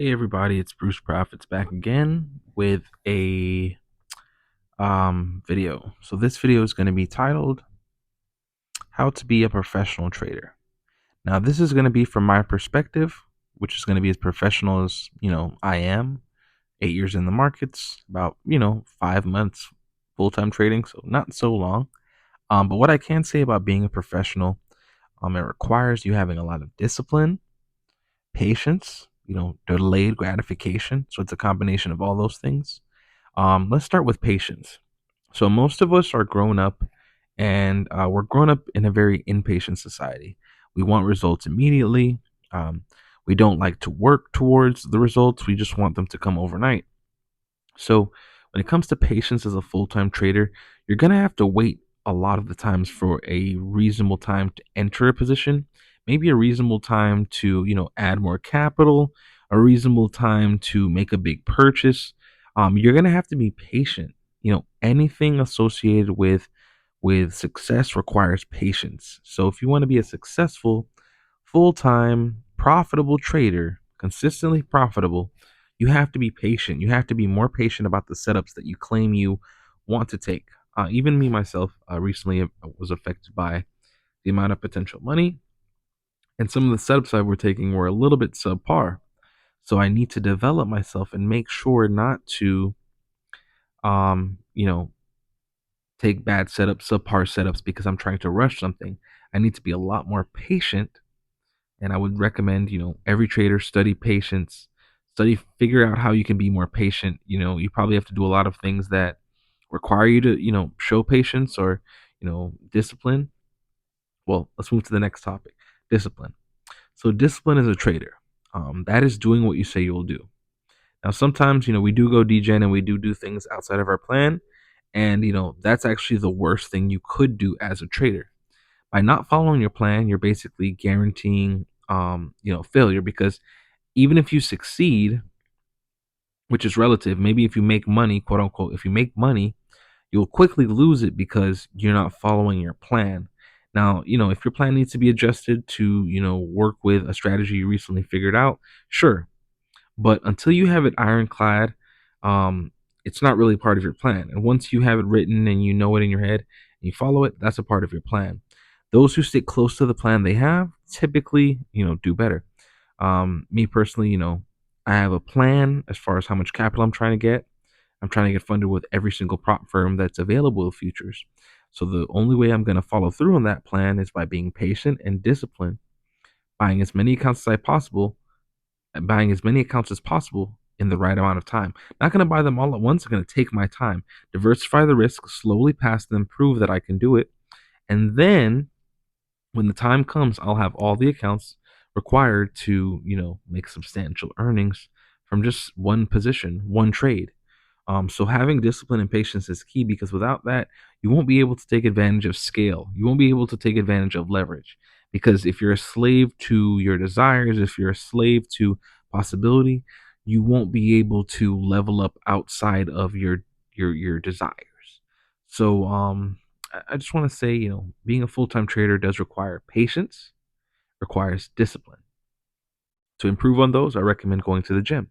Hey everybody, it's Bruce Profits back again with a video. So this video is going to be titled How to Be a Professional Trader. Now this is going to be from my perspective, which is going to be as professional as, I am. 8 years in the markets, about, 5 months full-time trading, so not so long. But what I can say about being a professional, it requires you having a lot of discipline, patience, delayed gratification. So it's a combination of all those things. Let's start with patience. So most of us are grown up, and we're grown up in a very impatient society. We want results immediately. Um, we don't like to work towards the results. We just want them to come overnight. So when it comes to patience as a full-time trader, you're going to have to wait a lot of the times for a reasonable time to enter a position, maybe a reasonable time to, add more capital, a reasonable time to make a big purchase. You're going to have to be patient. Anything associated with success requires patience. So if you want to be a successful, full-time, profitable trader, consistently profitable, you have to be patient. You have to be more patient about the setups that you claim you want to take. Even me myself recently was affected by the amount of potential money, and some of the setups I were taking were a little bit subpar. So I need to develop myself and make sure not to, um, you know, take bad setups, subpar setups because I'm trying to rush something. I need to be a lot more patient, and I would recommend, every trader study patience, figure out how you can be more patient. You probably have to do a lot of things that require you to, show patience or, discipline. Well, let's move to the next topic, discipline. So discipline as a trader, that is doing what you say you'll do. Now, sometimes, we do go degen and we do things outside of our plan. And, that's actually the worst thing you could do as a trader. By not following your plan, you're basically guaranteeing, failure, because even if you succeed, which is relative, maybe if you make money, quote unquote, if you make money, you'll quickly lose it because you're not following your plan. Now, if your plan needs to be adjusted to, work with a strategy you recently figured out, sure. But until you have it ironclad, it's not really part of your plan. And once you have it written and you know it in your head and you follow it, that's a part of your plan. Those who stick close to the plan they have typically, do better. Me personally, I have a plan as far as how much capital I'm trying to get. I'm trying to get funded with every single prop firm that's available with futures. So the only way I'm going to follow through on that plan is by being patient and disciplined, buying as many accounts as I possible, and buying as many accounts as possible in the right amount of time. Not going to buy them all at once. I'm going to take my time, diversify the risk, slowly pass them, prove that I can do it, and then when the time comes, I'll have all the accounts required to, make substantial earnings from just one position, one trade. So having discipline and patience is key, because without that, you won't be able to take advantage of scale. You won't be able to take advantage of leverage, because if you're a slave to your desires, if you're a slave to possibility, you won't be able to level up outside of your desires. So I just want to say, being a full-time trader does require patience, requires discipline. To improve on those, I recommend going to the gym.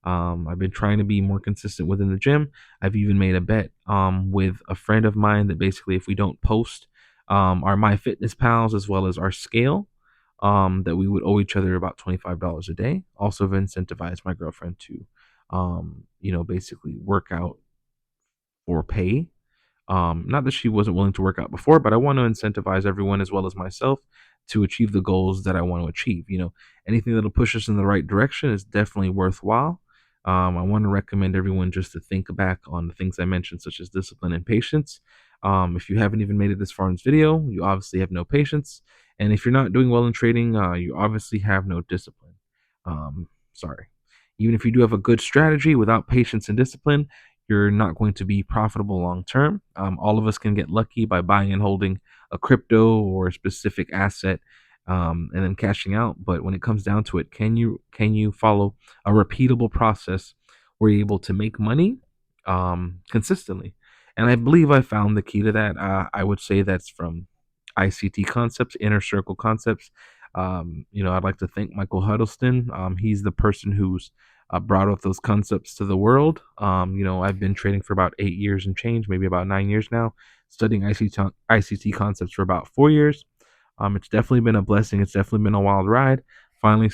I've been trying to be more consistent within the gym. I've even made a bet with a friend of mine that basically, if we don't post our MyFitnessPals as well as our scale, that we would owe each other about $25 a day. Also, have incentivized my girlfriend to, basically work out for pay. Not that she wasn't willing to work out before, but I want to incentivize everyone as well as myself to achieve the goals that I want to achieve. Anything that'll push us in the right direction is definitely worthwhile. I want to recommend everyone just to think back on the things I mentioned, such as discipline and patience. If you haven't even made it this far in this video, you obviously have no patience. And if you're not doing well in trading, you obviously have no discipline. Sorry. Even if you do have a good strategy, without patience and discipline, you're not going to be profitable long term. All of us can get lucky by buying and holding a crypto or a specific asset, and then cashing out. But when it comes down to it, can you follow a repeatable process where you're able to make money consistently? And I believe I found the key to that. I would say that's from ICT concepts, inner circle concepts. I'd like to thank Michael Huddleston. He's the person who's brought out those concepts to the world. I've been trading for about 8 years and change, maybe about 9 years now, studying ICT concepts for about 4 years. It's definitely been a blessing. It's definitely been a wild ride. Finally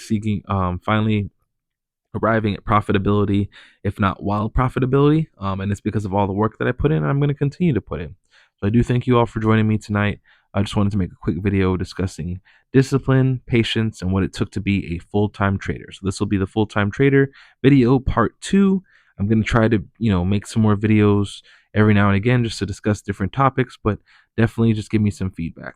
arriving at profitability, if not wild profitability. And it's because of all the work that I put in, and I'm going to continue to put in. So I do thank you all for joining me tonight. I just wanted to make a quick video discussing discipline, patience, and what it took to be a full-time trader. So this will be the full-time trader video part 2. I'm going to try to, make some more videos every now and again just to discuss different topics, but definitely just give me some feedback.